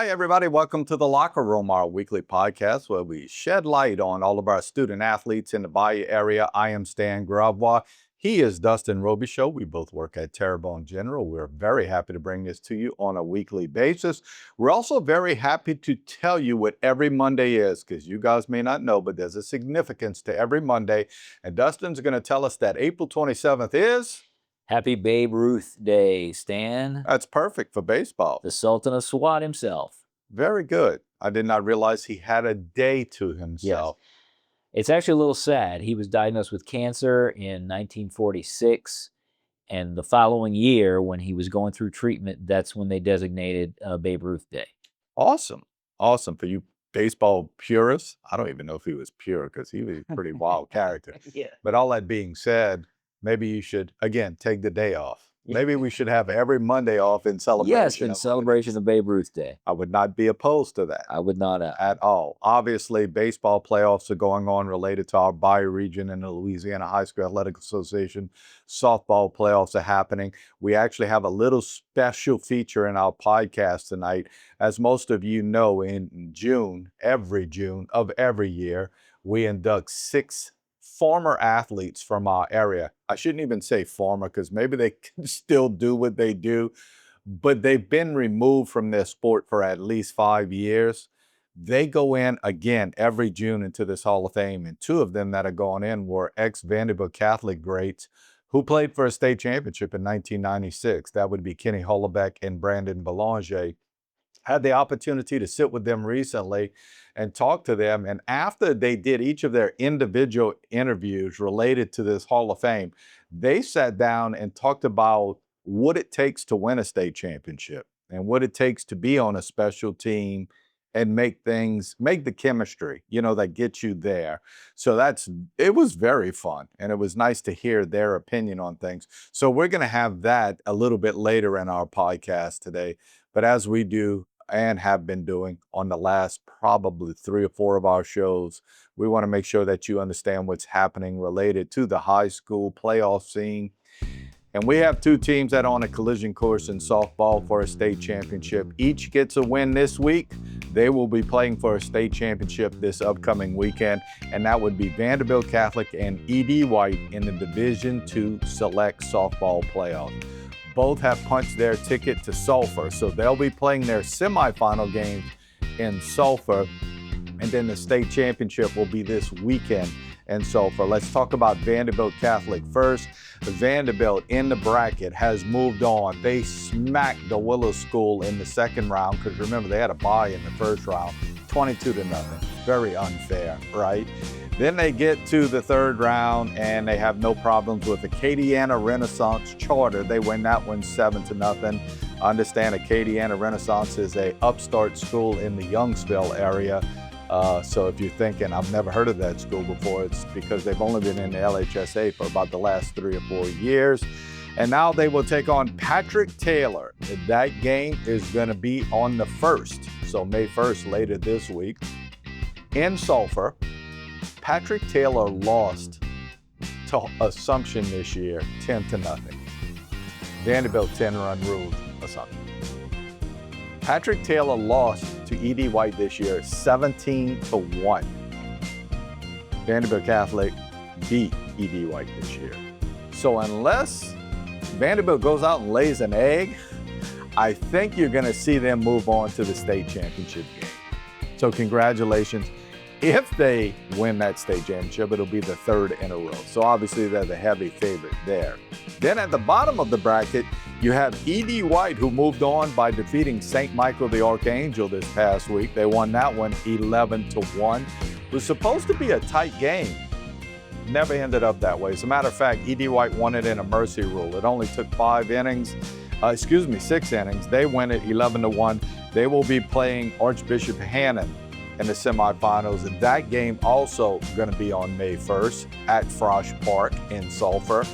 Hi, everybody. Welcome to the Locker Room, our weekly podcast where we shed light on all of our student athletes in the Bayou area. I am Stan Gravois. He is Dustin Robichaud. We both work at Terrebonne General. We're very happy to bring this to you on a weekly basis. We're also very happy to tell you what every Monday is, because you guys may not know, but there's a significance to every Monday. And Dustin's going to tell us that April 27th is... Happy Babe Ruth Day, Stan. That's perfect for baseball. The Sultan of SWAT himself. Very good. I did not realize he had a day to himself. Yes. It's actually a little sad. He was diagnosed with cancer in 1946, and the following year, when he was going through treatment, that's when they designated Babe Ruth Day. Awesome. Awesome. For you baseball purists, I don't even know if he was pure because he was a pretty wild character. Yeah. But all that being said, maybe you should, again, take the day off. Maybe we should have every Monday off in celebration. Yes, in celebration of Babe Ruth Day. I would not be opposed to that. I would not at all. Obviously, baseball playoffs are going on related to our Bayou region and the Louisiana High School Athletic Association. Softball playoffs are happening. We actually have a little special feature in our podcast tonight. As most of you know, in June of every year, we induct 6 former athletes from our area. I shouldn't even say former because maybe they can still do what they do, but they've been removed from their sport for at least 5 years. They go in again every June into this Hall of Fame, and 2 of them that are going in were ex-Vandebilt Catholic greats who played for a state championship in 1996. That would be Kenny Holobeck and Brandon Belanger. Had the opportunity to sit with them recently and talk to them. And after they did each of their individual interviews related to this Hall of Fame, they sat down and talked about what it takes to win a state championship and what it takes to be on a special team and make the chemistry, that gets you there. So it was very fun. And it was nice to hear their opinion on things. So we're going to have that a little bit later in our podcast today. But as we do and have been doing on the last probably 3 or 4 of our shows, we want to make sure that you understand what's happening related to the high school playoff scene. And we have 2 teams that are on a collision course in softball for a state championship. Each gets a win this week. They will be playing for a state championship this upcoming weekend, and that would be Vandebilt Catholic and E.D. White in the Division II Select Softball Playoff. Both have punched their ticket to Sulphur, so they'll be playing their semifinal games in Sulphur, and then the state championship will be this weekend in Sulphur. Let's talk about Vandebilt Catholic first. Vandebilt in the bracket has moved on. They smacked the Willow School in the second round, because remember, they had a bye in the first round, 22-0. Very unfair, right? Then they get to the third round, and they have no problems with Acadiana Renaissance Charter. They win that one 7-0. I understand Acadiana Renaissance is a upstart school in the Youngsville area. So if you're thinking, I've never heard of that school before, it's because they've only been in the LHSA for about the last 3 or 4 years. And now they will take on Patrick Taylor. That game is going to be on the 1st, so May 1st, later this week, in Sulphur. Patrick Taylor lost to Assumption this year, 10-0. Vandebilt 10-run ruled Assumption. Patrick Taylor lost to E.D. White this year, 17-1. Vandebilt Catholic beat E.D. White this year. So unless Vandebilt goes out and lays an egg, I think you're going to see them move on to the state championship game. So congratulations. If they win that state championship, it'll be the 3rd in a row. So obviously they're the heavy favorite there. Then at the bottom of the bracket, you have E.D. White, who moved on by defeating St. Michael the Archangel this past week. They won that one 11-1. It was supposed to be a tight game. Never ended up that way. As a matter of fact, E.D. White won it in a mercy rule. It only took 6 innings. They win it 11-1. They will be playing Archbishop Hannon in the semifinals, and that game also going to be on May 1st at Frosh Park in Sulphur.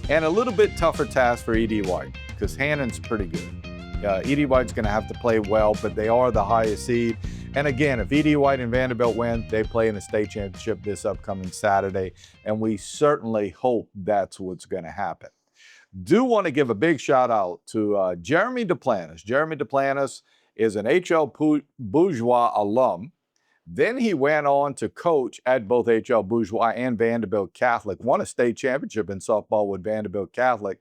And a little bit tougher task for E.D. White, because Hannon's pretty good. E.D. White's going to have to play well, but they are the highest seed. And again, if E.D. White and Vandebilt win, they play in the state championship this upcoming Saturday, and we certainly hope that's what's going to happen. Do want to give a big shout out to Jeremy Duplantis. Jeremy Duplantis is an H.L. Bourgeois alum. Then he went on to coach at both H.L. Bourgeois and Vandebilt Catholic, won a state championship in softball with Vandebilt Catholic,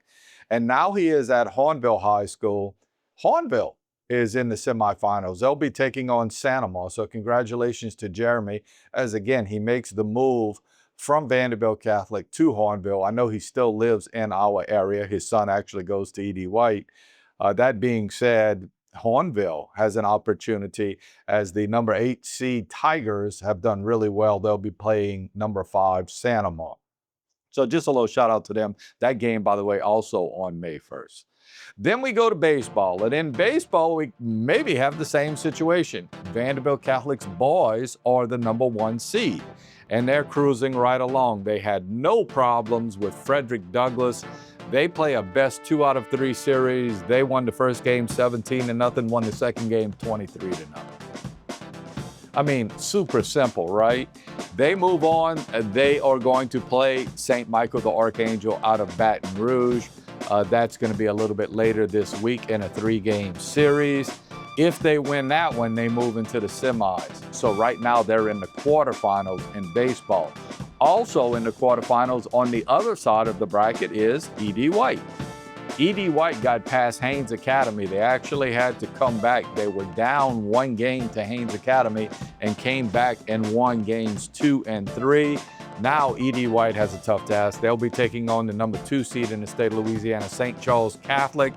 and now he is at Hornville High School. Hornville is in the semifinals. They'll be taking on Sanoma. So congratulations to Jeremy, as again, he makes the move from Vandebilt Catholic to Hornville. I know he still lives in our area. His son actually goes to E.D. White. That being said, Hornville has an opportunity as the number 8 seed Tigers have done really well. They'll be playing number 5 Sanoma. So just a little shout out to them. That game, by the way, also on May 1st. Then we go to baseball, and in baseball, we maybe have the same situation. Vandebilt Catholic's boys are the number 1 seed, and they're cruising right along. They had no problems with Frederick Douglass. They play a best 2 out of 3 series. They won the first game 17-0, won the second game 23-0. I mean, super simple, right? They move on. They are going to play St. Michael the Archangel out of Baton Rouge. That's going to be a little bit later this week in a 3-game series. If they win that one, they move into the semis. So right now they're in the quarterfinals in baseball. Also in the quarterfinals on the other side of the bracket is E.D. White. E.D. White got past Haynes Academy. They actually had to come back. They were down 1 game to Haynes Academy and came back and won games 2 and 3. Now E.D. White has a tough task. They'll be taking on the number 2 seed in the state of Louisiana, St. Charles Catholic.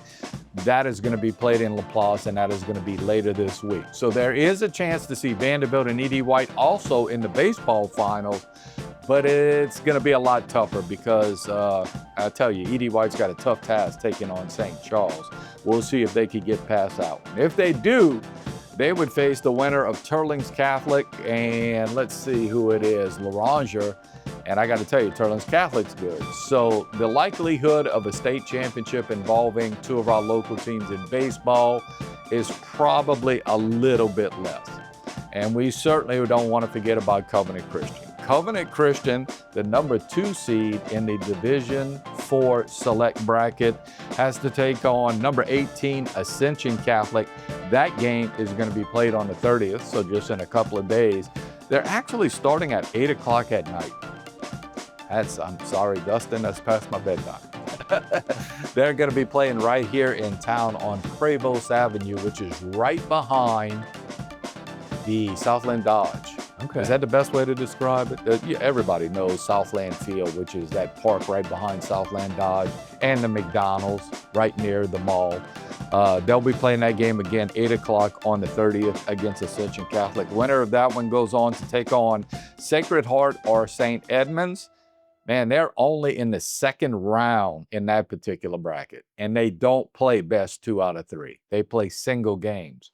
That is going to be played in Laplace, and that is going to be later this week. So there is a chance to see Vandebilt and E.D. White also in the baseball finals, but it's going to be a lot tougher because I tell you, E.D. White's got a tough task taking on St. Charles. We'll see if they can get past that one. If they do, they would face the winner of Turlings Catholic, and let's see who it is, Laranger. And I got to tell you, Turlings Catholic's good. So the likelihood of a state championship involving 2 of our local teams in baseball is probably a little bit less. And we certainly don't want to forget about Covenant Christian. Covenant Christian, the number 2 seed in the Division 4 select bracket, has to take on number 18 Ascension Catholic. That game is going to be played on the 30th, so just in a couple of days. They're actually starting at 8 o'clock at night. I'm sorry, Dustin, that's past my bedtime. They're going to be playing right here in town on Prevost Avenue, which is right behind the Southland Dodge. Okay. Is that the best way to describe it? Yeah, everybody knows Southland Field, which is that park right behind Southland Dodge, and the McDonald's right near the mall. They'll be playing that game again, 8 o'clock on the 30th against Ascension Catholic. Winner of that one goes on to take on Sacred Heart or St. Edmunds. Man, they're only in the 2nd round in that particular bracket, and they don't play best 2 out of 3. They play single games.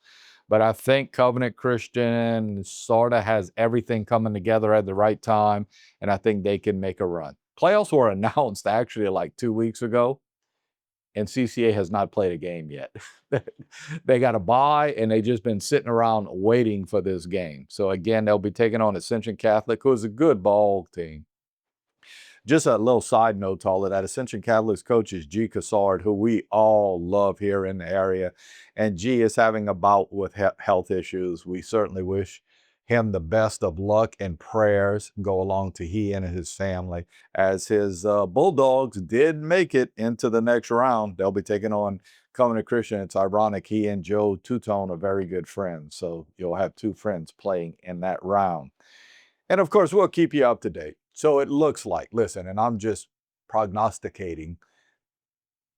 But I think Covenant Christian sort of has everything coming together at the right time, and I think they can make a run. Playoffs were announced actually like 2 weeks ago, and CCA has not played a game yet. They got a bye, and they've just been sitting around waiting for this game. So again, they'll be taking on Ascension Catholic, who is a good ball team. Just a little side note to all of that, Ascension Catholic's coach is G. Cassard, who we all love here in the area. And G is having a bout with health issues. We certainly wish him the best of luck, and prayers go along to he and his family, as his Bulldogs did make it into the next round. They'll be taking on Covenant Christian. It's ironic, he and Joe Tutone are very good friends. So you'll have 2 friends playing in that round. And of course, we'll keep you up to date. So it looks like, listen, and I'm just prognosticating,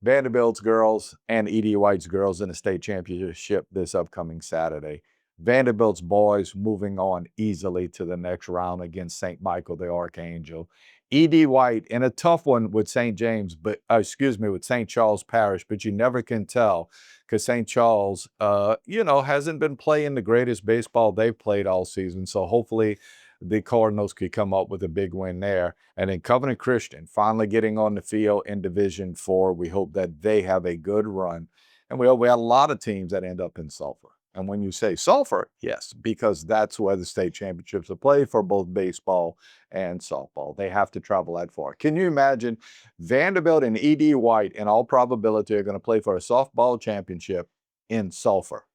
Vanderbilt's girls and E.D. White's girls in the state championship this upcoming Saturday. Vanderbilt's boys moving on easily to the next round against St. Michael the Archangel. E.D. White in a tough one with St. James, with St. Charles Parish, but you never can tell because St. Charles, hasn't been playing the greatest baseball they've played all season. So hopefully the Cardinals could come up with a big win there. And then Covenant Christian finally getting on the field in Division 4. We hope that they have a good run. And we have a lot of teams that end up in Sulphur. And when you say Sulphur, yes, because that's where the state championships are played for both baseball and softball. They have to travel that far. Can you imagine Vandebilt and E.D. White, in all probability, are going to play for a softball championship in Sulphur?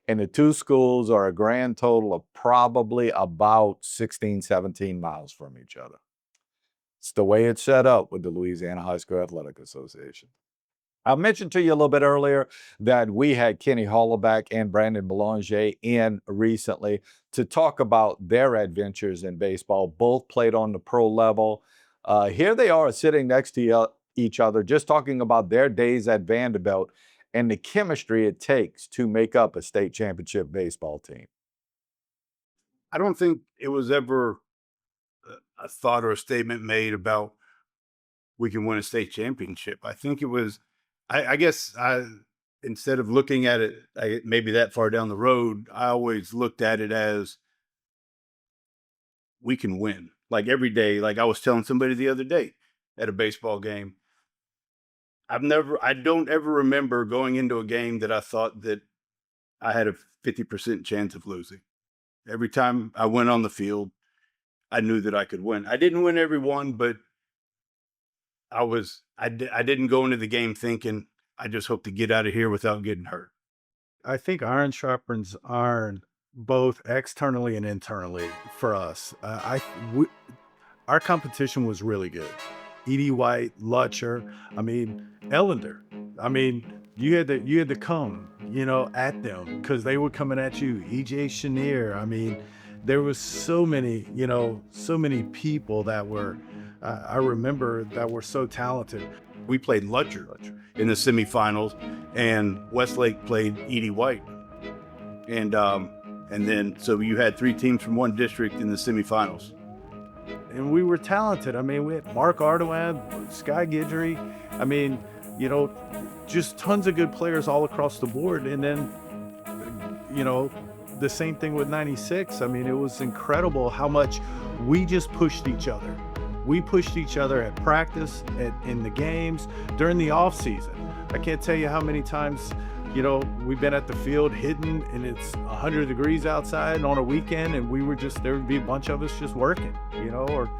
And the two schools are a grand total of probably about 16, 17 miles from each other. It's the way it's set up with the Louisiana High School Athletic Association. I mentioned to you a little bit earlier that we had Kenny Hollaback and Brandon Belanger in recently to talk about their adventures in baseball. Both played on the pro level. Here they are sitting next to each other, just talking about their days at Vandebilt and the chemistry it takes to make up a state championship baseball team. I don't think it was ever a thought or a statement made about we can win a state championship. I think it was, I guess instead of looking at it maybe that far down the road, I always looked at it as we can win. Like every day, like I was telling somebody the other day at a baseball game, I don't ever remember going into a game that I thought that I had a 50% chance of losing. Every time I went on the field, I knew that I could win. I didn't win every one, but I didn't go into the game thinking, I just hope to get out of here without getting hurt. I think iron sharpens iron, both externally and internally for us. Our competition was really good. E.D. White, Lutcher, Ellender. You had to come, at them because they were coming at you. E.J. Chenier. There was so many people that were, I remember, that were so talented. We played Lutcher in the semifinals, and Westlake played E.D. White. And then, so you had 3 teams from one district in the semifinals. And we were talented. We had Mark Ardoin, Sky Guidry. Just tons of good players all across the board. And then, the same thing with 96. It was incredible how much we just pushed each other. We pushed each other at practice, in the games, during the off season. I can't tell you how many times, we've been at the field hitting and it's 100 degrees outside on a weekend, and there would be a bunch of us just working, or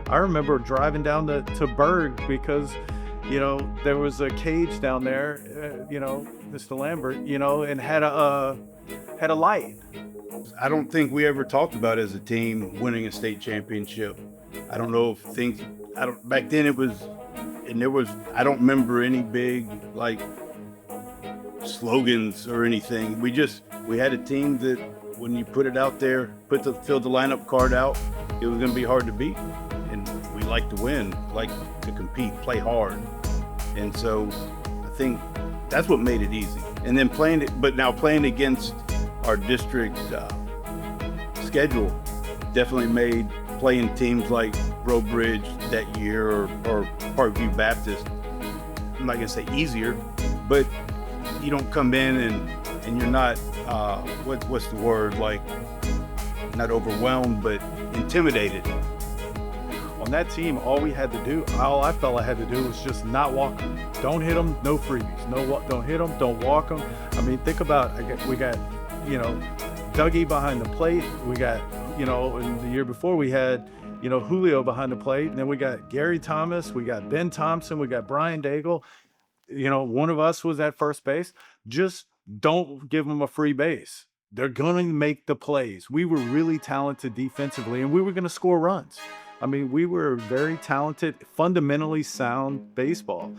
I remember driving down to Berg because, there was a cage down there, Mr. Lambert, and had a light. I don't think we ever talked about as a team winning a state championship. I don't know if back then I don't remember any big slogans or anything. We had a team that when you put it out there, filled the lineup card out, it was going to be hard to beat. And we like to win, like to compete, play hard. And so I think that's what made it easy. And then playing against our district schedule definitely made playing teams like Bridge that year or Parkview Baptist, I'm not going to say easier, but you don't come in and you're not, what's the word, not overwhelmed, but intimidated. On that team, all I felt I had to do was just not walk them. Don't hit them, no freebies. Don't hit them, don't walk them. Think about, we got, Dougie behind the plate. We got, in the year before we had, Julio behind the plate. And then we got Gary Thomas, we got Ben Thompson, we got Brian Daigle. One of us was at first base. Just don't give them a free base. They're going to make the plays. We were really talented defensively, and we were going to score runs. We were a very talented, fundamentally sound baseball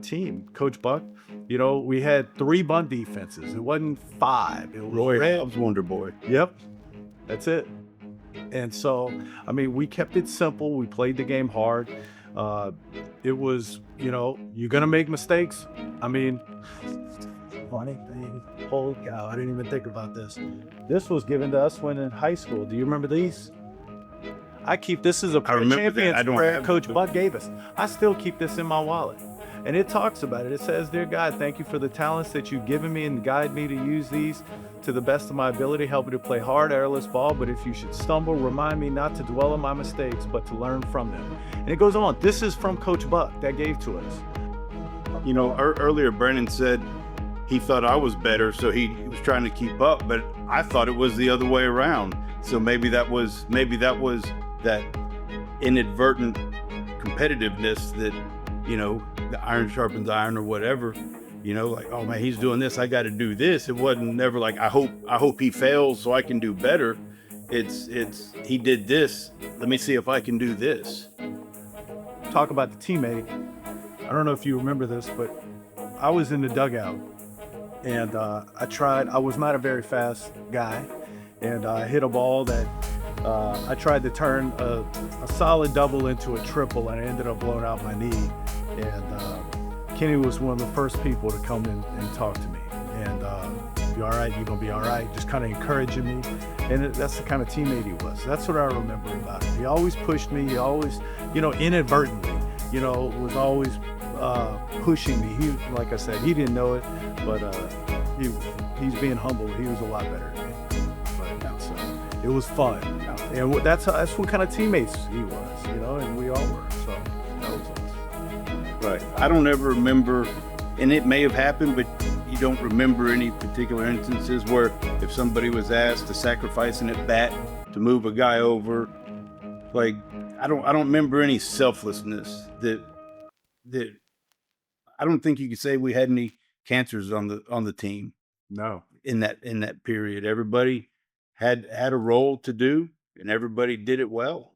team. Coach Buck, we had 3 bunt defenses. It wasn't 5. It was Roy Hobbs, Wonder Boy. Yep, that's it. And so, we kept it simple. We played the game hard. It was, you're going to make mistakes. Funny thing, holy cow, I didn't even think about this. This was given to us when in high school. Do you remember these? This is a champions prayer Coach Buck gave us. I still keep this in my wallet. And it talks about it. It says, "Dear God, thank you for the talents that you've given me and guide me to use these to the best of my ability. Help me to play hard, airless ball. But if you should stumble, remind me not to dwell on my mistakes, but to learn from them." And it goes on. This is from Coach Buck that gave to us. Earlier Brennan said he thought I was better, so he was trying to keep up, but I thought it was the other way around. So maybe that was that inadvertent competitiveness that, the iron sharpens iron or whatever. You know, like, oh man, he's doing this, I got to do this. It wasn't never like, I hope he fails so I can do better. It's he did this, let me see if I can do this. Talk about the teammate. I don't know if you remember this, but I was in the dugout, and I was not a very fast guy, and I hit a ball that I tried to turn a solid double into a triple, and I ended up blowing out my knee. And Kenny was one of the first people to come in and talk to me. And you all right? You gonna be all right? Just kind of encouraging me. And that's the kind of teammate he was. That's what I remember about him. He always pushed me. He always, inadvertently, was always pushing me. He, like I said, he didn't know it, but he's being humble. He was a lot better than me. But so it was fun. And that's what kind of teammates he was, and we all were. So that was awesome. Right. I don't ever remember, and it may have happened, but you don't remember any particular instances where if somebody was asked to sacrifice an at bat to move a guy over, like I don't remember any selflessness that I don't think you could say we had any cancers on the team. No. In that period, everybody had a role to do, and everybody did it well.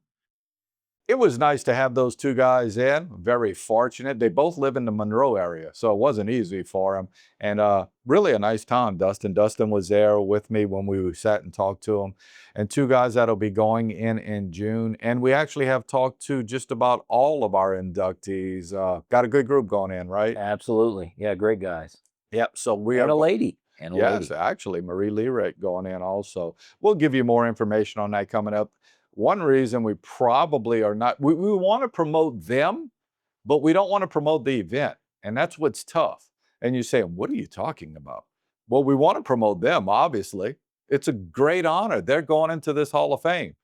It was nice to have those two guys in. Very fortunate. They both live in the Monroe area, so it wasn't easy for them. And really a nice time. Dustin was there with me when we sat and talked to him. And two guys that'll be going in June. And we actually have talked to just about all of our inductees. Got a good group going in, right? Absolutely. Yeah, great guys. Yep. So we And are a lady. And a Yes, lady. actually, Marie Lyric going in also. We'll give you more information on that coming up. One reason we probably are not, we want to promote them, but we don't want to promote the event. And that's what's tough. And you say, what are you talking about? Well, we want to promote them, obviously. It's a great honor. They're going into this Hall of Fame.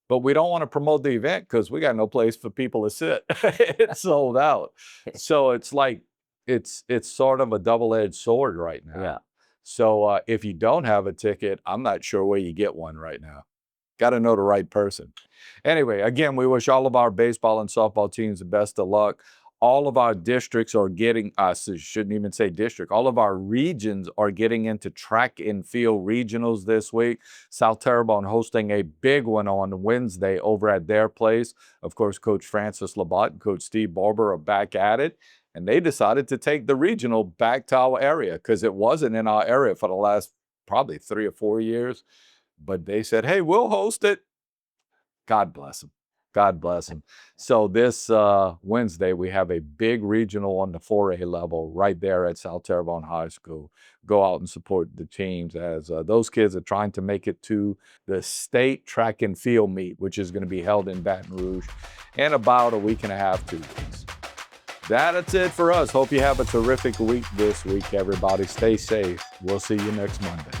But we don't want to promote the event because we got no place for people to sit. It's sold out. So it's like, it's sort of a double-edged sword right now. Yeah. So if you don't have a ticket, I'm not sure where you get one right now. Got to know the right person. Anyway, again, we wish all of our baseball and softball teams the best of luck. All of our districts are getting, shouldn't even say district, all of our regions are getting into track and field regionals this week. South Terrebonne hosting a big one on Wednesday over at their place. Of course, Coach Francis Labatt and Coach Steve Barber are back at it. And they decided to take the regional back to our area because it wasn't in our area for the last probably 3 or 4 years. But they said, hey, we'll host it. God bless them. God bless them. So this Wednesday, we have a big regional on the 4A level right there at South Terrebonne High School. Go out and support the teams as those kids are trying to make it to the state track and field meet, which is going to be held in Baton Rouge in about a week and a half, 2 weeks. That's it for us. Hope you have a terrific week this week, everybody. Stay safe. We'll see you next Monday.